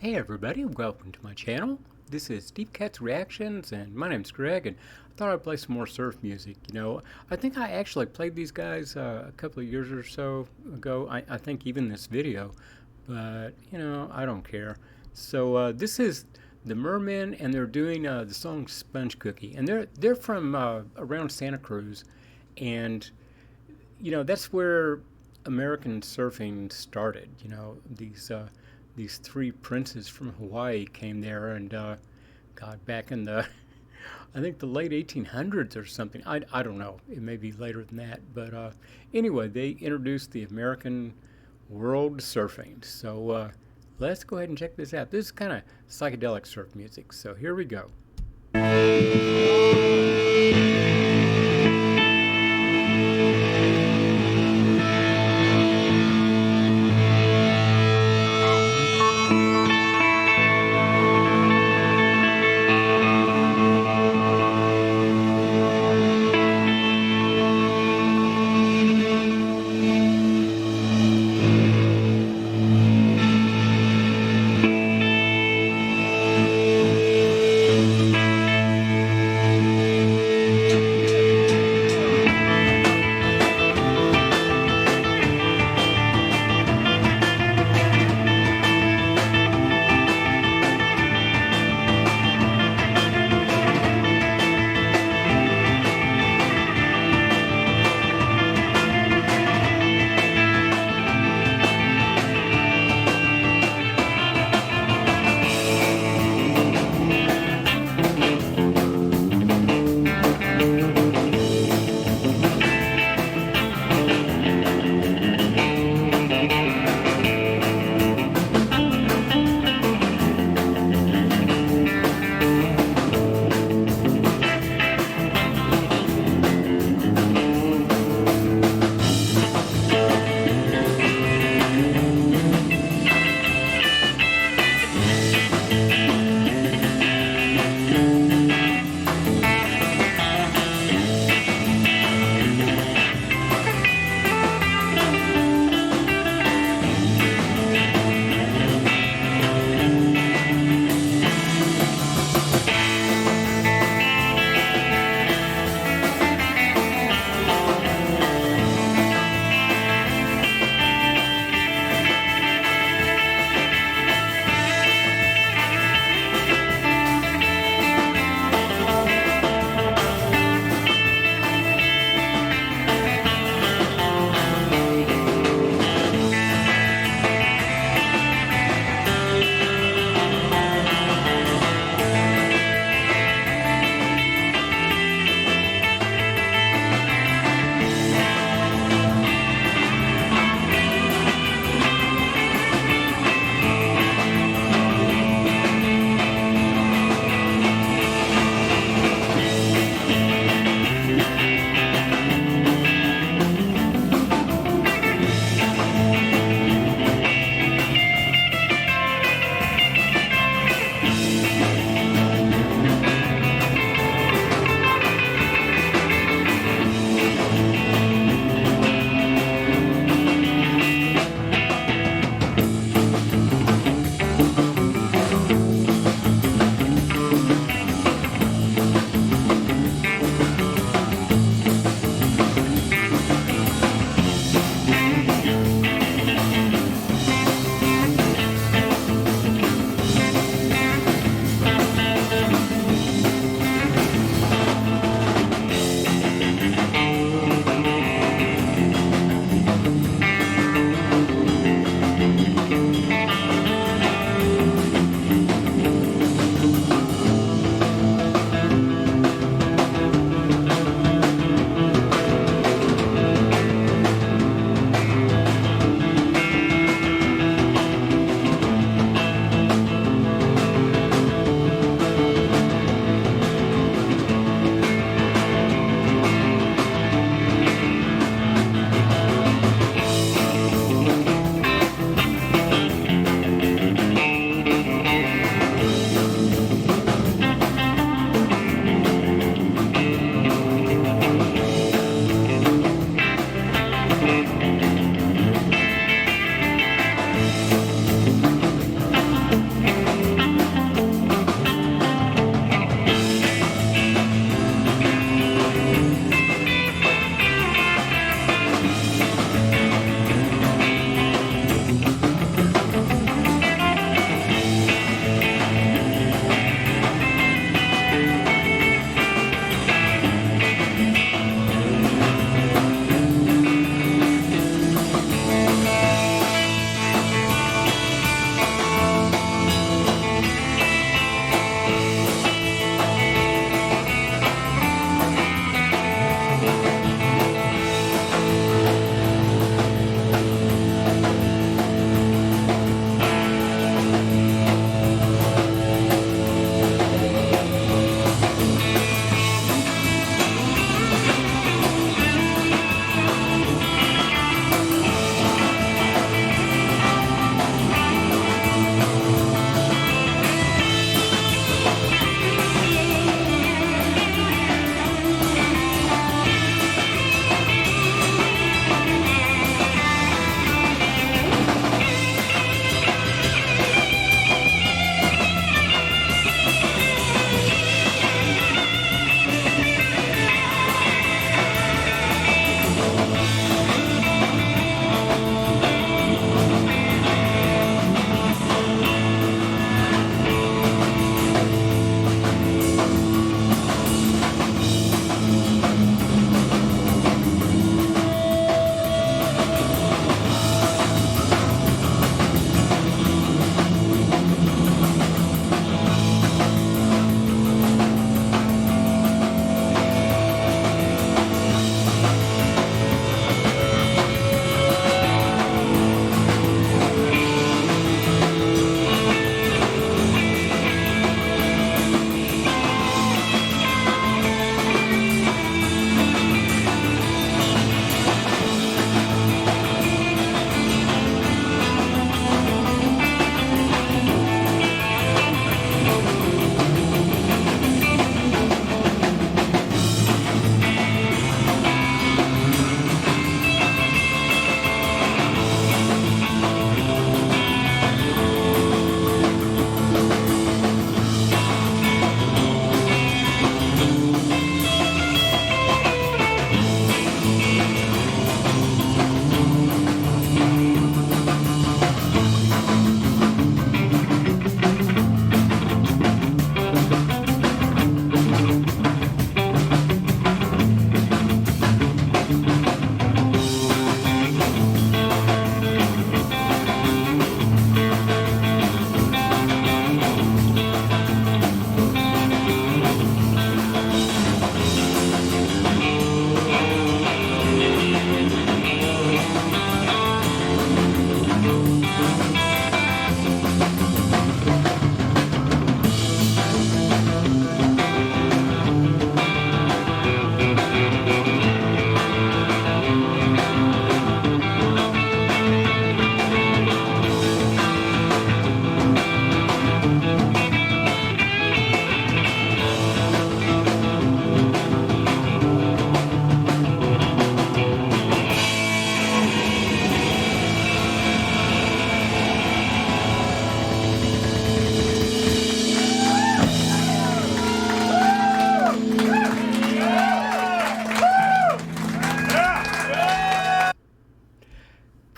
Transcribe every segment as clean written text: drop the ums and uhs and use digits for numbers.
Hey everybody, welcome to my channel. This is Deep Cat's Reactions and my name's Greg, and I thought I'd play some more surf music. I think I actually played these guys a couple of years or so ago. I think even this video, but I don't care. So this is the Mermen, and they're doing the song Sponge Cookie, and they're from around Santa Cruz, and that's where American surfing started. These three princes from Hawaii came there, and God, back in the I think the late 1800s or something. I don't know. It may be later than that, but anyway, they introduced the American world surfing. So let's go ahead and check this out. This is kind of psychedelic surf music. So here we go.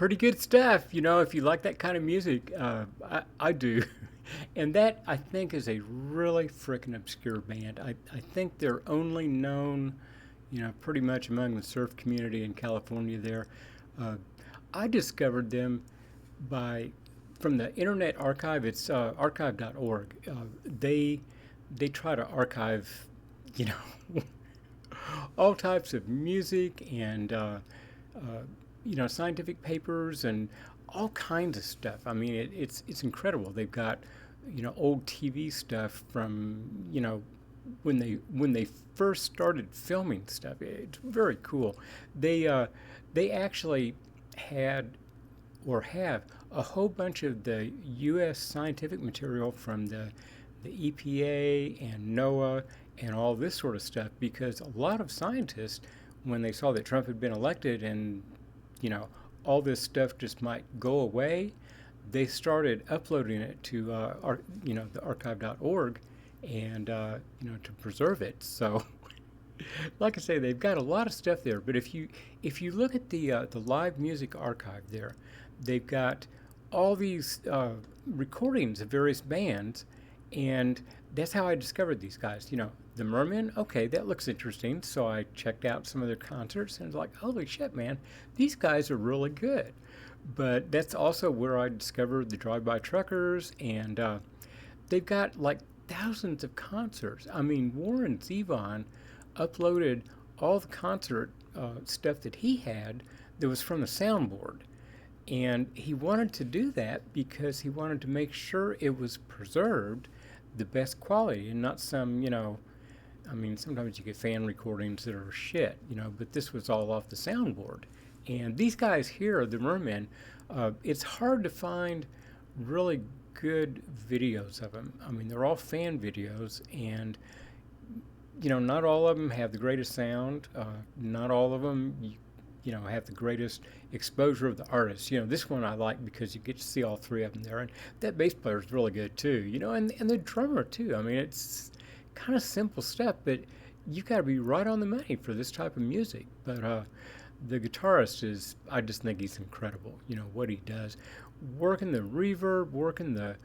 pretty good stuff, if you like that kind of music. I do. And that, I think, is a really freaking obscure band. I think they're only known, pretty much among the surf community in California there. Uh, I discovered them by from the Internet Archive. It's archive.org. They try to archive, you know, all types of music and scientific papers and all kinds of stuff. I mean, it's incredible. They've got old TV stuff from when they first started filming stuff. It's very cool. They actually had or have a whole bunch of the U.S. scientific material from the EPA and NOAA and all this sort of stuff, because a lot of scientists, when they saw that Trump had been elected and all this stuff just might go away, they started uploading it to the archive.org and to preserve it. So like I say, they've got a lot of stuff there. But if you look at the live music archive there, they've got all these recordings of various bands, and that's how I discovered these guys. The Mermen, okay, that looks interesting. So I checked out some of their concerts and was like, holy shit, man, these guys are really good. But that's also where I discovered the Drive-By Truckers, and they've got like thousands of concerts. I mean, Warren Zevon uploaded all the concert stuff that he had that was from the soundboard. And he wanted to do that because he wanted to make sure it was preserved the best quality and not some, I mean, sometimes you get fan recordings that are shit, but this was all off the soundboard. And these guys here, the Mermen, it's hard to find really good videos of them. I mean, they're all fan videos, and not all of them have the greatest sound. Not all of them, have the greatest exposure of the artists. This one I like because you get to see all three of them there, and that bass player is really good too. And the drummer too. I mean, it's kind of simple stuff, but you've got to be right on the money for this type of music. But the guitarist I just think he's incredible. What he does, working the reverb, working the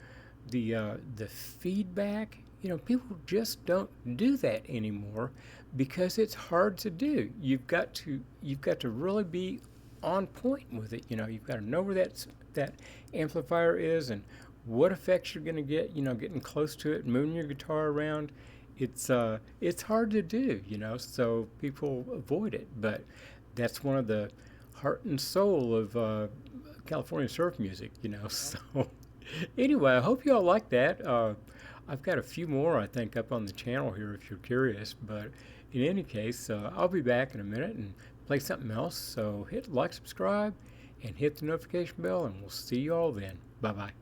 feedback. People just don't do that anymore because it's hard to do. You've got to really be on point with it. You've got to know where that amplifier is and what effects you're going to get. Getting close to it, moving your guitar around. It's hard to do. So people avoid it. But that's one of the heart and soul of California surf music. So anyway, I hope you all like that. I've got a few more, I think, up on the channel here if you're curious. But in any case, I'll be back in a minute and play something else. So hit like, subscribe, and hit the notification bell, and we'll see you all then. Bye-bye.